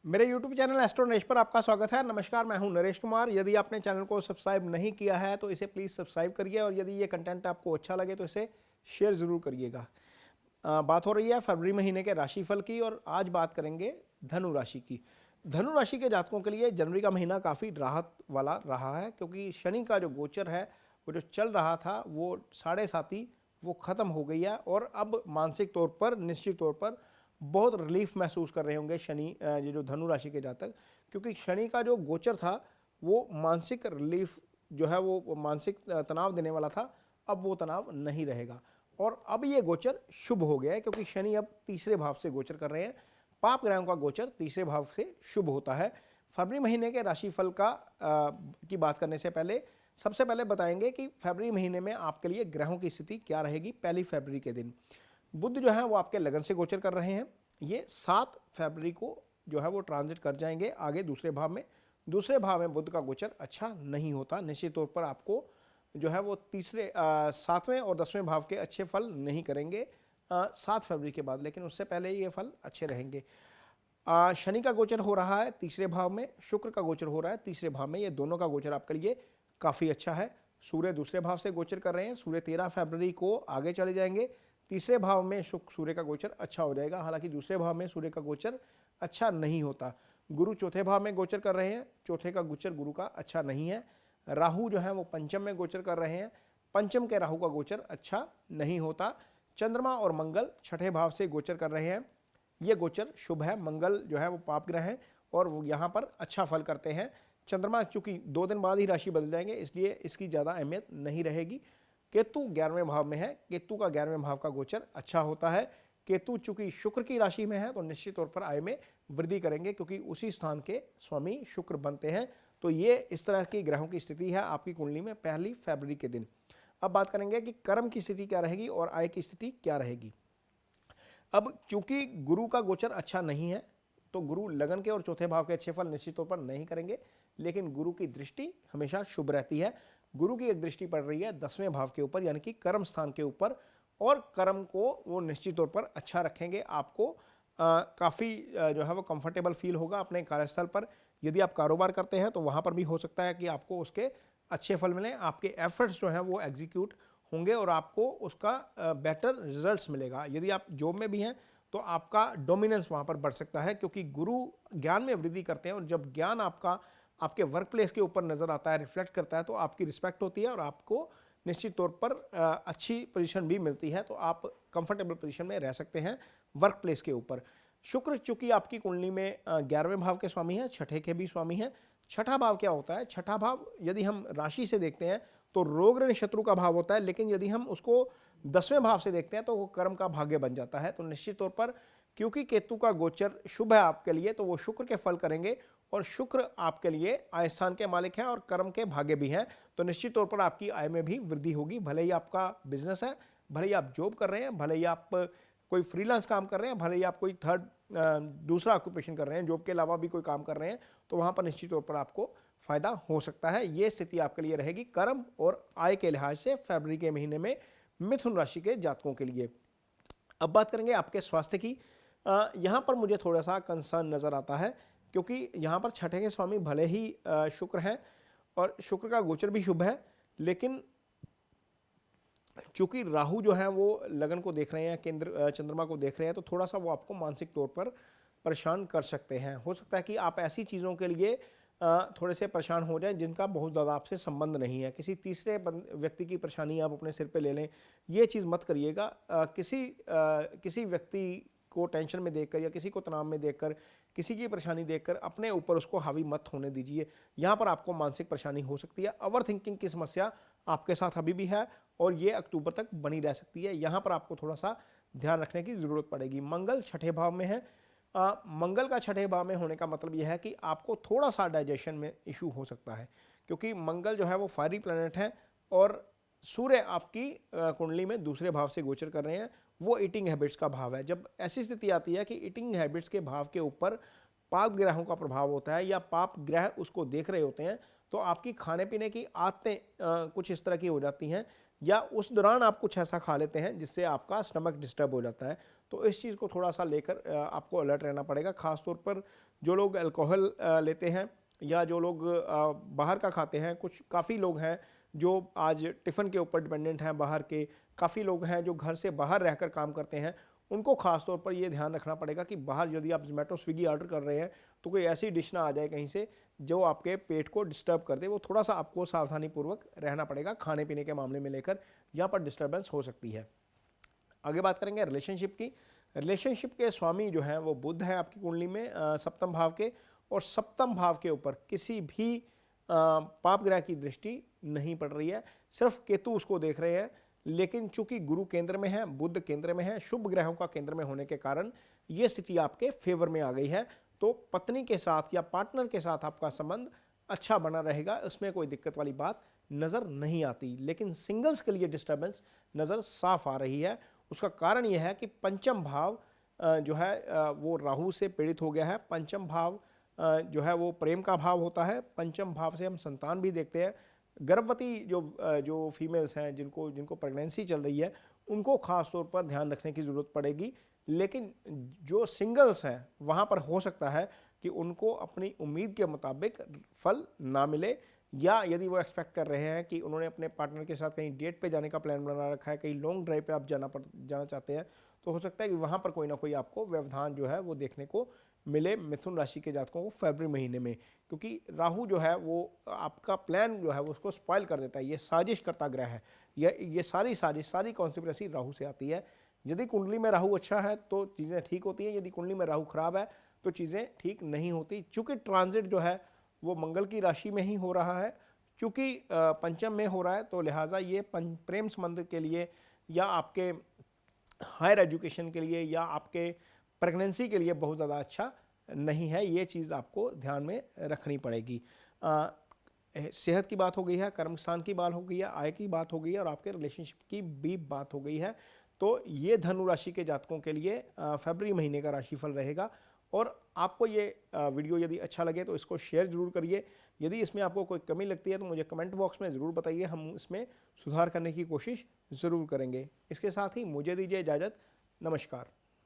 मेरे YouTube channel astro Naresh पर आपका स्वागत है। नमस्कार, मैं हूं नरेश कुमार। यदि आपने चैनल को सब्सक्राइब नहीं किया है तो इसे प्लीज़ सब्सक्राइब करिए और यदि ये कंटेंट आपको अच्छा लगे तो इसे शेयर ज़रूर करिएगा। बात हो रही है फरवरी महीने के राशिफल की और आज बात करेंगे धनु राशि की। धनु राशि के जातकों के लिए जनवरी का महीना काफ़ी राहत वाला रहा है, क्योंकि शनि का जो गोचर है वो जो चल रहा था वो 7.5 वो ख़त्म हो गई है और अब मानसिक तौर पर निश्चित तौर पर बहुत रिलीफ महसूस कर रहे होंगे शनि, ये जो धनु राशि के जातक, क्योंकि शनि का जो गोचर था वो मानसिक रिलीफ जो है वो मानसिक तनाव देने वाला था। अब वो तनाव नहीं रहेगा और अब ये गोचर शुभ हो गया है, क्योंकि शनि अब तीसरे भाव से गोचर कर रहे हैं। पाप ग्रहों का गोचर तीसरे भाव से शुभ होता है। फरवरी महीने के राशिफल की बात करने से पहले सबसे पहले बताएंगे कि फरवरी महीने में आपके लिए ग्रहों की स्थिति क्या रहेगी। पहली फरवरी के दिन बुध जो है वो आपके लगन से गोचर कर रहे हैं। ये 7 फरवरी को जो है वो ट्रांजिट कर जाएंगे आगे दूसरे भाव में। दूसरे भाव में बुध का गोचर अच्छा नहीं होता। निश्चित तौर पर आपको जो है वो तीसरे 7वें और 10वें भाव के अच्छे फल नहीं करेंगे 7 फरवरी के बाद, लेकिन उससे पहले ये फल अच्छे रहेंगे। शनि का गोचर हो रहा है तीसरे भाव में, शुक्र का गोचर हो रहा है तीसरे भाव में। ये दोनों का गोचर आपके लिए काफ़ी अच्छा है। सूर्य दूसरे भाव से गोचर कर रहे हैं। सूर्य 13 फरवरी को आगे चले जाएंगे। तीसरे भाव में सूर्य का गोचर अच्छा हो जाएगा। हालांकि दूसरे भाव में सूर्य का गोचर अच्छा नहीं होता। गुरु चौथे भाव में गोचर कर रहे हैं। चौथे का गोचर गुरु का अच्छा नहीं है। राहु जो है वो पंचम में गोचर कर रहे हैं। पंचम के राहु का गोचर अच्छा नहीं होता। चंद्रमा और मंगल छठे भाव से गोचर कर रहे हैं। ये गोचर शुभ है। मंगल जो है वो पाप ग्रह है और वो यहाँ पर अच्छा फल करते हैं। चंद्रमा चूंकि 2 दिन बाद ही राशि बदल जाएंगे, इसलिए इसकी ज़्यादा अहमियत नहीं रहेगी। केतु 11वें भाव में है। केतु का 11वें भाव का गोचर अच्छा होता है। केतु चूंकि शुक्र की राशि में है तो निश्चित तौर पर आय में वृद्धि करेंगे, क्योंकि उसी स्थान के स्वामी शुक्र बनते हैं। तो ये इस तरह की ग्रहों की स्थिति है आपकी कुंडली में पहली फरवरी के दिन। अब बात करेंगे कि कर्म की स्थिति क्या रहेगी और आय की स्थिति क्या रहेगी। अब चूंकि गुरु का गोचर अच्छा नहीं है तो गुरु लगन के और चौथे भाव के अच्छे फल निश्चित तौर पर नहीं करेंगे, लेकिन गुरु की दृष्टि हमेशा शुभ रहती है। गुरु की एक दृष्टि पड़ रही है 10वें भाव के ऊपर, यानी कि कर्म स्थान के ऊपर, और कर्म को वो निश्चित तौर पर अच्छा रखेंगे। आपको काफ़ी जो है वो कंफर्टेबल फील होगा अपने कार्यस्थल पर। यदि आप कारोबार करते हैं तो वहाँ पर भी हो सकता है कि आपको उसके अच्छे फल मिलें। आपके एफर्ट्स जो हैं वो एग्जीक्यूट होंगे और आपको उसका बेटर रिजल्ट्स मिलेगा। यदि आप जॉब में भी हैं तो आपका डोमिनेंस वहाँ पर बढ़ सकता है, क्योंकि गुरु ज्ञान में वृद्धि करते हैं और जब ज्ञान आपका आपके वर्क प्लेस के ऊपर नज़र आता है, रिफ्लेक्ट करता है, तो आपकी रिस्पेक्ट होती है और आपको निश्चित तौर पर अच्छी पोजीशन भी मिलती है। तो आप कंफर्टेबल पोजीशन में रह सकते हैं वर्क प्लेस के ऊपर। शुक्र चूंकि आपकी कुंडली में 11वें भाव के स्वामी हैं, छठे के भी स्वामी हैं। छठा भाव क्या होता है? छठा भाव यदि हम राशि से देखते हैं तो रोग ऋण शत्रु का भाव होता है, लेकिन यदि हम उसको 10वें भाव से देखते हैं तो वो कर्म का भाग्य बन जाता है। तो निश्चित तौर पर क्योंकि केतु का गोचर शुभ है आपके लिए, तो वो शुक्र के फल करेंगे और शुक्र आपके लिए आय स्थान के मालिक हैं और कर्म के भाग्य भी हैं। तो निश्चित तौर पर आपकी आय में भी वृद्धि होगी। भले ही आपका बिजनेस है, भले ही आप जॉब कर रहे हैं, भले ही आप कोई फ्रीलांस काम कर रहे हैं, भले ही आप कोई दूसरा ऑक्यूपेशन कर रहे हैं, जॉब के अलावा भी कोई काम कर रहे हैं, तो वहाँ पर निश्चित तौर पर आपको फायदा हो सकता है। ये स्थिति आपके लिए रहेगी कर्म और आय के लिहाज से फरवरी के महीने में मिथुन राशि के जातकों के लिए। अब बात करेंगे आपके स्वास्थ्य की। यहाँ पर मुझे थोड़ा सा कंसर्न नज़र आता है, क्योंकि यहाँ पर छठे के स्वामी भले ही शुक्र हैं और शुक्र का गोचर भी शुभ है, लेकिन चूंकि राहु जो है वो लगन को देख रहे हैं, केंद्र चंद्रमा को देख रहे हैं, तो थोड़ा सा वो आपको मानसिक तौर पर परेशान कर सकते हैं। हो सकता है कि आप ऐसी चीज़ों के लिए थोड़े से परेशान हो जाएं जिनका बहुत ज़्यादा आपसे संबंध नहीं है। किसी तीसरे व्यक्ति की परेशानी आप अपने सिर पे ले लें, ये चीज़ मत करिएगा। किसी व्यक्ति को टेंशन में देखकर या किसी को तनाव में देखकर, किसी की परेशानी देखकर अपने ऊपर उसको हावी मत होने दीजिए। यहाँ पर आपको मानसिक परेशानी हो सकती है। ओवर थिंकिंग की समस्या आपके साथ अभी भी है और ये अक्टूबर तक बनी रह सकती है। यहाँ पर आपको थोड़ा सा ध्यान रखने की ज़रूरत पड़ेगी। मंगल छठे भाव में है। मंगल का छठे भाव में होने का मतलब यह है कि आपको थोड़ा सा डाइजेशन में इशू हो सकता है, क्योंकि मंगल जो है वो फायरी प्लैनेट है और सूर्य आपकी कुंडली में दूसरे भाव से गोचर कर रहे हैं। वो ईटिंग हैबिट्स का भाव है। जब ऐसी स्थिति आती है कि ईटिंग हैबिट्स के भाव के ऊपर पाप ग्रहों का प्रभाव होता है या पाप ग्रह उसको देख रहे होते हैं, तो आपकी खाने पीने की आदतें कुछ इस तरह की हो जाती हैं या उस दौरान आप कुछ ऐसा खा लेते हैं जिससे आपका स्टमक डिस्टर्ब हो जाता है। तो इस चीज़ को थोड़ा सा लेकर आपको अलर्ट रहना पड़ेगा। ख़ास तौर पर जो लोग अल्कोहल लेते हैं या जो लोग बाहर का खाते हैं, कुछ काफ़ी लोग हैं जो आज टिफ़िन के ऊपर डिपेंडेंट हैं बाहर के, काफ़ी लोग हैं जो घर से बाहर रहकर काम करते हैं, उनको ख़ास तौर पर ये ध्यान रखना पड़ेगा कि बाहर यदि आप ज़ोमैटो स्विगी ऑर्डर कर रहे हैं तो कोई ऐसी डिश ना आ जाए कहीं से जो आपके पेट को डिस्टर्ब कर दे। वो थोड़ा सा आपको सावधानीपूर्वक रहना पड़ेगा खाने पीने के मामले में लेकर, यहाँ पर डिस्टर्बेंस हो सकती है। आगे बात करेंगे रिलेशनशिप की। रिलेशनशिप के स्वामी जो हैं वो बुध है आपकी कुंडली में सप्तम भाव के, और सप्तम भाव के ऊपर किसी भी पाप ग्रह की दृष्टि नहीं पड़ रही है, सिर्फ केतु उसको देख रहे हैं। लेकिन चूंकि गुरु केंद्र में है, बुध केंद्र में है, शुभ ग्रहों का केंद्र में होने के कारण ये स्थिति आपके फेवर में आ गई है। तो पत्नी के साथ या पार्टनर के साथ आपका संबंध अच्छा बना रहेगा, इसमें कोई दिक्कत वाली बात नज़र नहीं आती। लेकिन सिंगल्स के लिए डिस्टर्बेंस नज़र साफ आ रही है। उसका कारण यह है कि पंचम भाव जो है वो राहु से पीड़ित हो गया है। पंचम भाव जो है वो प्रेम का भाव होता है। पंचम भाव से हम संतान भी देखते हैं। गर्भवती जो फीमेल्स हैं जिनको प्रेगनेंसी चल रही है, उनको ख़ास तौर पर ध्यान रखने की ज़रूरत पड़ेगी। लेकिन जो सिंगल्स हैं वहाँ पर हो सकता है कि उनको अपनी उम्मीद के मुताबिक फल ना मिले, या यदि वो एक्सपेक्ट कर रहे हैं कि उन्होंने अपने पार्टनर के साथ कहीं डेट पे जाने का प्लान बना रखा है, कहीं लॉन्ग ड्राइव पे आप जाना चाहते हैं, तो हो सकता है कि वहाँ पर कोई ना कोई आपको व्यवधान जो है वो देखने को मिले मिथुन राशि के जातकों को फरवरी महीने में। क्योंकि राहु जो है वो आपका प्लान जो है वो उसको स्पॉइल कर देता है। ये साजिश करता ग्रह है। ये सारी साजिश, सारी कॉन्स्पिरेसी राहु से आती है। यदि कुंडली में राहु अच्छा है तो चीज़ें ठीक होती हैं, यदि कुंडली में राहु खराब है तो चीज़ें ठीक नहीं होती। चूँकि ट्रांजिट जो है वो मंगल की राशि में ही हो रहा है, क्योंकि पंचम में हो रहा है, तो लिहाजा ये प्रेम संबंध के लिए या आपके हायर एजुकेशन के लिए या आपके प्रेगनेंसी के लिए बहुत ज़्यादा अच्छा नहीं है। ये चीज़ आपको ध्यान में रखनी पड़ेगी। सेहत की बात हो गई है, कर्मस्थान की बात हो गई है, आय की बात हो गई है और आपके रिलेशनशिप की भी बात हो गई है। तो ये धनु राशि के जातकों के लिए फरवरी महीने का राशिफल रहेगा। और आपको ये वीडियो यदि अच्छा लगे तो इसको शेयर ज़रूर करिए। यदि इसमें आपको कोई कमी लगती है तो मुझे कमेंट बॉक्स में ज़रूर बताइए, हम इसमें सुधार करने की कोशिश ज़रूर करेंगे। इसके साथ ही मुझे दीजिए इजाज़त। नमस्कार।